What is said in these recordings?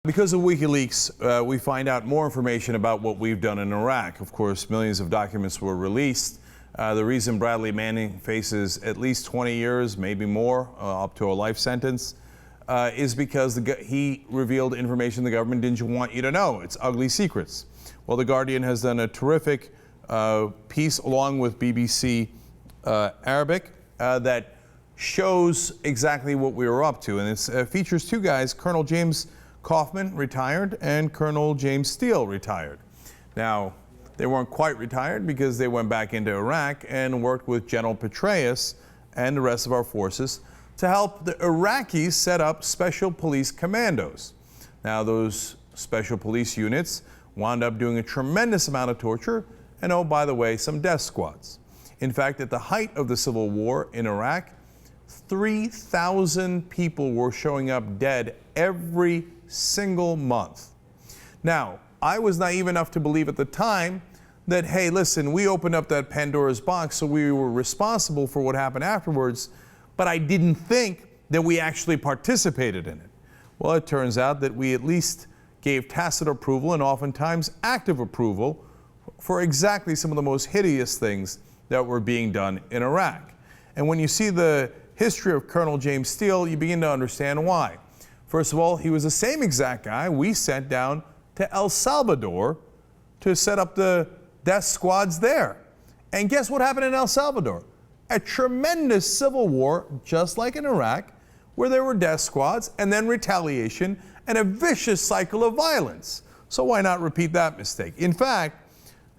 Because of WikiLeaks, we find out more information about what we've done in Iraq. Of course, millions of documents were released. The reason Bradley Manning faces at least 20 years, maybe more, up to a life sentence, is because he revealed information the government didn't want you to know. It's ugly secrets. Well, The Guardian has done a terrific piece along with BBC Arabic that shows exactly what we were up to. And it features two guys, Colonel James Kaufman, retired, and Colonel James Steele, retired. Now, they weren't quite retired because they went back into Iraq and worked with General Petraeus and the rest of our forces to help the Iraqis set up special police commandos. Now, those special police units wound up doing a tremendous amount of torture and, oh, by the way, some death squads. In fact, at the height of the civil war in Iraq, 3,000 people were showing up dead every single month. Now, I was naive enough to believe at the time that, hey, listen, we opened up that Pandora's box, so we were responsible for what happened afterwards, but I didn't think that we actually participated in it. Well, it turns out that we at least gave tacit approval and oftentimes active approval for exactly some of the most hideous things that were being done in Iraq. And when you see the history of Colonel James Steele, you begin to understand why. First of all, he was the same exact guy we sent down to El Salvador to set up the death squads there. And guess what happened in El Salvador? A tremendous civil war, just like in Iraq, where there were death squads and then retaliation and a vicious cycle of violence. So why not repeat that mistake? In fact,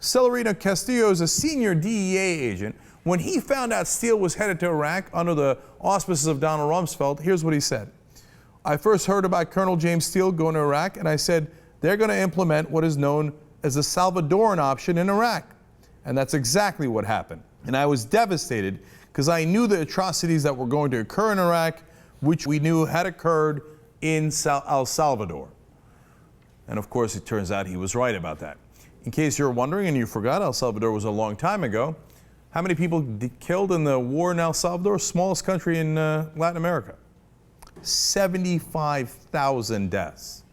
Celerino Castillo is a senior DEA agent. When he found out Steele was headed to Iraq under the auspices of Donald Rumsfeld, here's what he said. I first heard about Colonel James Steele going to Iraq, and I said, they're going to implement what is known as the Salvadoran option in Iraq. And that's exactly what happened. And I was devastated because I knew the atrocities that were going to occur in Iraq, which we knew had occurred in El Salvador. And of course, it turns out he was right about that. In case you're wondering and you forgot, El Salvador was a long time ago. How many people killed in the war in El Salvador? Smallest country in Latin America. 75,000 deaths.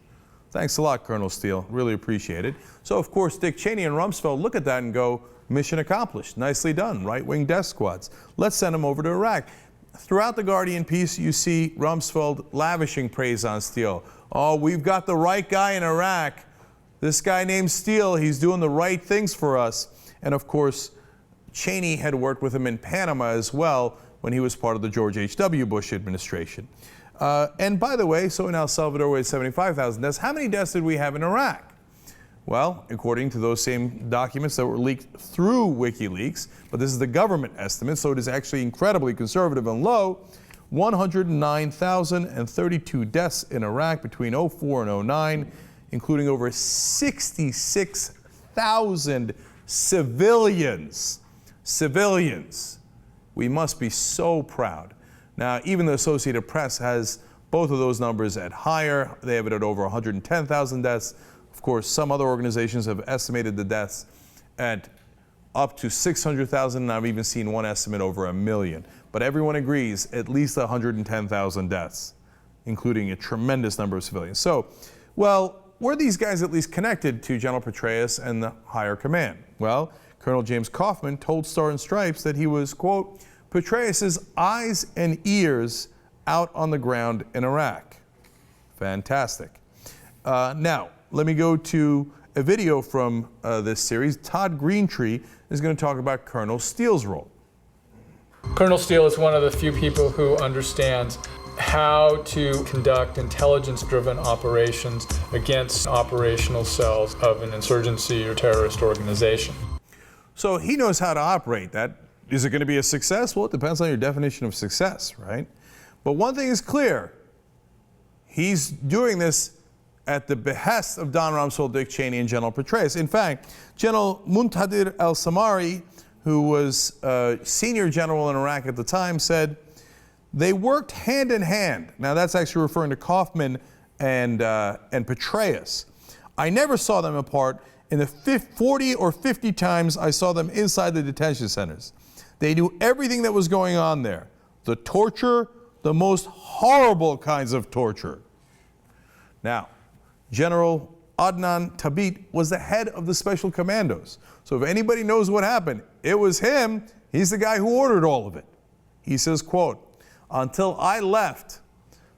Thanks a lot, Colonel Steele. Really appreciate it. So, of course, Dick Cheney and Rumsfeld look at that and go, mission accomplished. Nicely done. Right-wing death squads. Let's send them over to Iraq. Throughout the Guardian piece, you see Rumsfeld lavishing praise on Steele. Oh, we've got the right guy in Iraq. This guy named Steele, he's doing the right things for us. And, of course, Cheney had worked with him in Panama as well when he was part of the George H.W. Bush administration. And by the way, so in El Salvador we had 75,000 deaths. How many deaths did we have in Iraq? Well, according to those same documents that were leaked through WikiLeaks, but this is the government estimate, so it is actually incredibly conservative and low, 109,032 deaths in Iraq between 2004 and 2009, including over 66,000 civilians. Civilians. We must be so proud. Now, even the Associated Press has both of those numbers at higher. They have it at over 110,000 deaths. Of course, some other organizations have estimated the deaths at up to 600,000, and I've even seen one estimate over 1 million. But everyone agrees at least 110,000 deaths, including a tremendous number of civilians. So, well, were these guys at least connected to General Petraeus and the higher command? Well, Colonel James Kaufman told Star and Stripes that he was, quote, Petraeus's eyes and ears out on the ground in Iraq. Fantastic. Now, let me go to a video from this series. Todd Greentree is going to talk about Colonel Steele's role. Colonel Steele is one of the few people who understands how to conduct intelligence-driven operations against operational cells of an insurgency or terrorist organization. So he knows how to operate that. Is it going to be a success? Well, it depends on your definition of success, right? But one thing is clear. He's doing this at the behest of Don Rumsfeld, Dick Cheney, and General Petraeus. In fact, General Muntadir al-Samari, who was a senior general in Iraq at the time, said they worked hand in hand. Now, that's actually referring to Kaufman and Petraeus. I never saw them apart in the 40 or 50 times I saw them inside the detention centers. They knew everything that was going on there. The torture, the most horrible kinds of torture. Now, General Adnan Tabit was the head of the special commandos. So if anybody knows what happened, it was him. He's the guy who ordered all of it. He says, quote, "Until I left,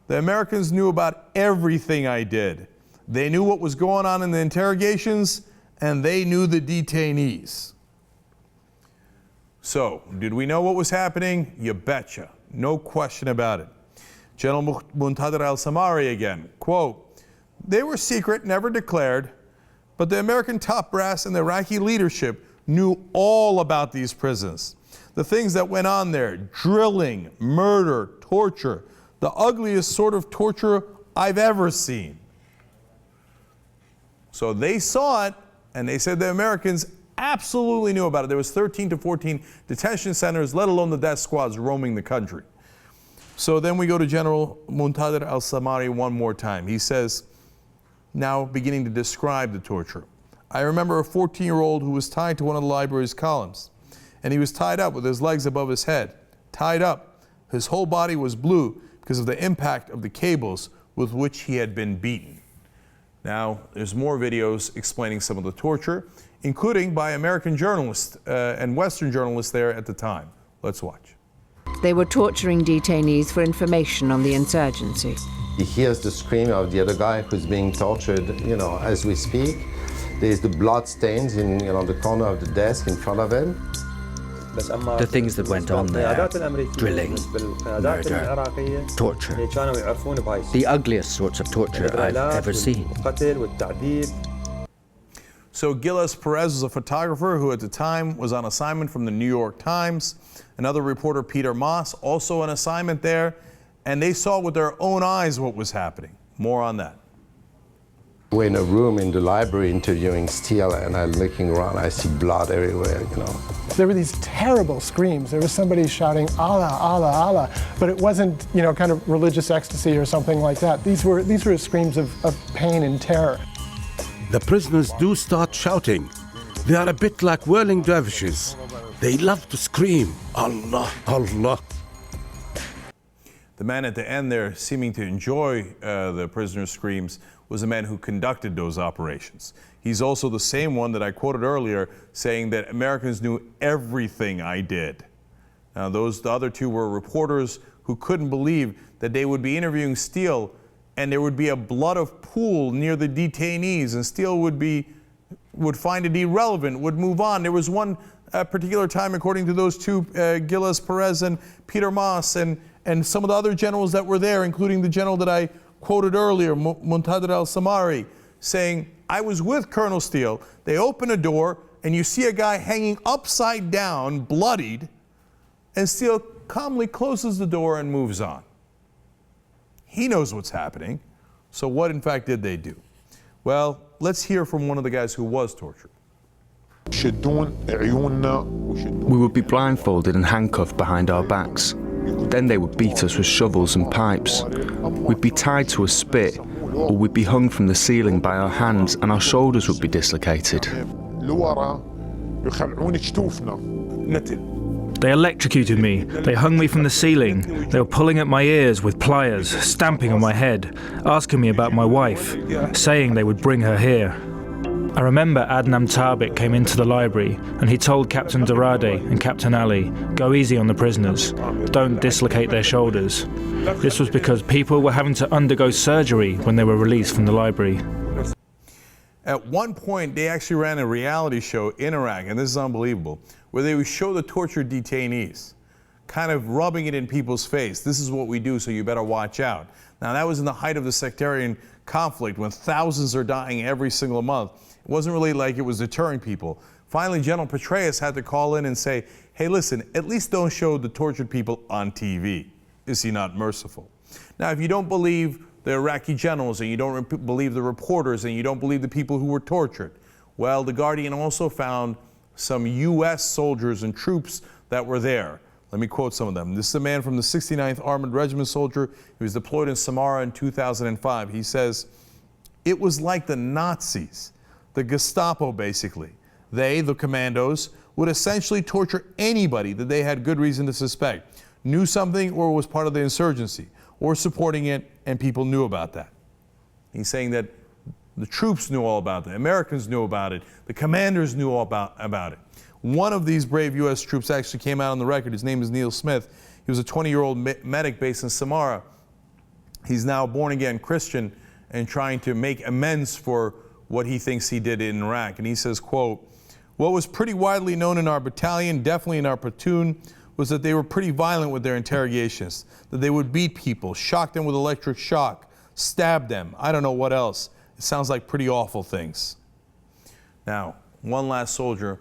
the Americans knew about everything I did. They knew what was going on in the interrogations, and they knew the detainees." So, did we know what was happening? You betcha. No question about it. General Muntadir al-Samari again, quote, "They were secret, never declared, but the American top brass and the Iraqi leadership knew all about these prisons. The things that went on there, drilling, murder, torture, the ugliest sort of torture I've ever seen." So they saw it, and they said the Americans absolutely knew about it. There was 13 to 14 detention centers, let alone the death squads roaming the country. So then we go to General Muntadir al-Samari one more time. He says, now beginning to describe the torture, "I remember a 14-year-old who was tied to one of the library's columns, and he was tied up with his legs above his head, tied up. His whole body was blue because of the impact of the cables with which he had been beaten." Now, there's more videos explaining some of the torture, including by American journalists and Western journalists there at the time. Let's watch. They were torturing detainees for information on the insurgency. He hears the scream of the other guy who's being tortured, as we speak. There's the blood stains in, the corner of the desk in front of him. The things that went on there, drilling, murder, torture, the ugliest sorts of torture I've ever seen. So Gilles Perez was a photographer who at the time was on assignment from the New York Times. Another reporter, Peter Moss, also on assignment there, and they saw with their own eyes what was happening. More on that. We're in a room in the library interviewing Steele, and I'm looking around, I see blood everywhere, There were these terrible screams. There was somebody shouting, "Allah, Allah, Allah," but it wasn't, kind of religious ecstasy or something like that. These were screams of pain and terror. The prisoners do start shouting. They are a bit like whirling dervishes. They love to scream, "Allah, Allah." The man at the end there, seeming to enjoy the prisoners' screams, was the man who conducted those operations. He's also the same one that I quoted earlier, saying that Americans knew everything I did. Now, the other two were reporters who couldn't believe that they would be interviewing Steele and there would be a blood of pool near the detainees, and Steele would find it irrelevant, would move on. There was one particular time, according to those two, Gilles Perez and Peter Moss, and some of the other generals that were there, including the general that I quoted earlier, Muntadir al-Samari, saying, "I was with Colonel Steele. They open a door, and you see a guy hanging upside down, bloodied, and Steele calmly closes the door and moves on." He knows what's happening. So what, in fact, did they do? Well, let's hear from one of the guys who was tortured. We would be blindfolded and handcuffed behind our backs. Then they would beat us with shovels and pipes. We'd be tied to a spit, or we'd be hung from the ceiling by our hands, and our shoulders would be dislocated. They electrocuted me. They hung me from the ceiling. They were pulling at my ears with pliers, stamping on my head, asking me about my wife, saying they would bring her here. I remember Adnan Tabit came into the library and he told Captain Dorade and Captain Ali, "Go easy on the prisoners. Don't dislocate their shoulders." This was because people were having to undergo surgery when they were released from the library. At one point, they actually ran a reality show in Iraq, and this is unbelievable, where they would show the tortured detainees, kind of rubbing it in people's face. "This is what we do, so you better watch out." Now, that was in the height of the sectarian conflict, when thousands are dying every single month. It wasn't really like it was deterring people. Finally, General Petraeus had to call in and say, "Hey, listen, at least don't show the tortured people on TV. Is he not merciful?" Now, if you don't believe the Iraqi generals, and you don't believe the reporters, and you don't believe the people who were tortured, well, The Guardian also found some U.S. soldiers and troops that were there. Let me quote some of them. This is a man from the 69th Armored Regiment soldier who was deployed in Samarra in 2005. He says, "It was like the Nazis, the Gestapo basically. They, the commandos, would essentially torture anybody that they had good reason to suspect, knew something or was part of the insurgency, or supporting it, and people knew about that." He's saying that The troops knew all about it. Americans knew about it. The commanders knew all about it. One of these brave U.S. troops actually came out on the record. His name is Neil Smith. He was a 20-year-old medic based in Samara. He's now a born-again Christian and trying to make amends for what he thinks he did in Iraq. And he says, quote, "What was pretty widely known in our battalion, definitely in our platoon, was that they were pretty violent with their interrogations, that they would beat people, shock them with electric shock, stab them, I don't know what else. It sounds like pretty awful things." Now, one last soldier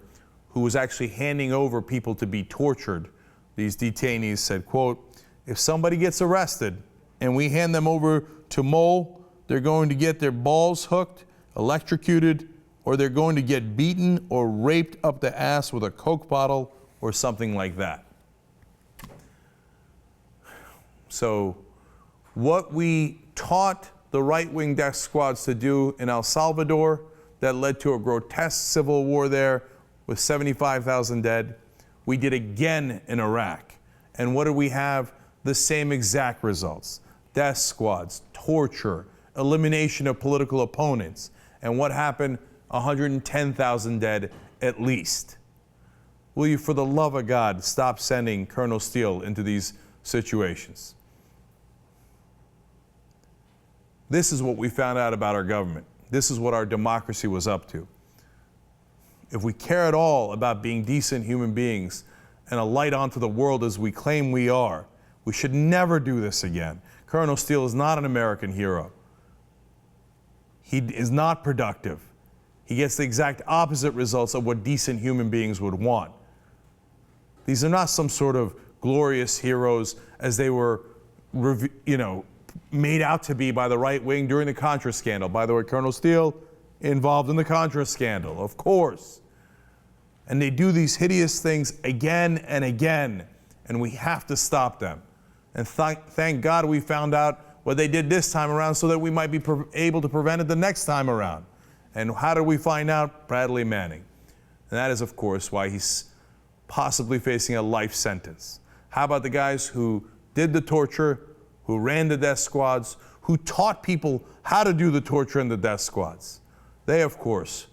who was actually handing over people to be tortured, these detainees said, quote, "If somebody gets arrested and we hand them over to Mole, they're going to get their balls hooked, electrocuted, or they're going to get beaten or raped up the ass with a Coke bottle or something like that." So what we taught the right-wing death squads to do in El Salvador that led to a grotesque civil war there with 75,000 dead, we did again in Iraq. And what do we have? The same exact results. Death squads, torture, elimination of political opponents. And what happened? 110,000 dead at least. Will you, for the love of God, stop sending Colonel Steele into these situations? This is what we found out about our government. This is what our democracy was up to. If we care at all about being decent human beings and a light onto the world as we claim we are, we should never do this again. Colonel Steele is not an American hero. He is not productive. He gets the exact opposite results of what decent human beings would want. These are not some sort of glorious heroes as they were, made out to be by the right wing during the Contra scandal. By the way, Colonel Steele involved in the Contra scandal, of course. And they do these hideous things again and again, and we have to stop them. And thank God we found out what they did this time around so that we might be able to prevent it the next time around. And how did we find out? Bradley Manning. And that is, of course, why he's possibly facing a life sentence. How about the guys who did the torture, who ran the death squads, who taught people how to do the torture in the death squads? They, of course,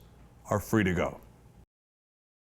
are free to go.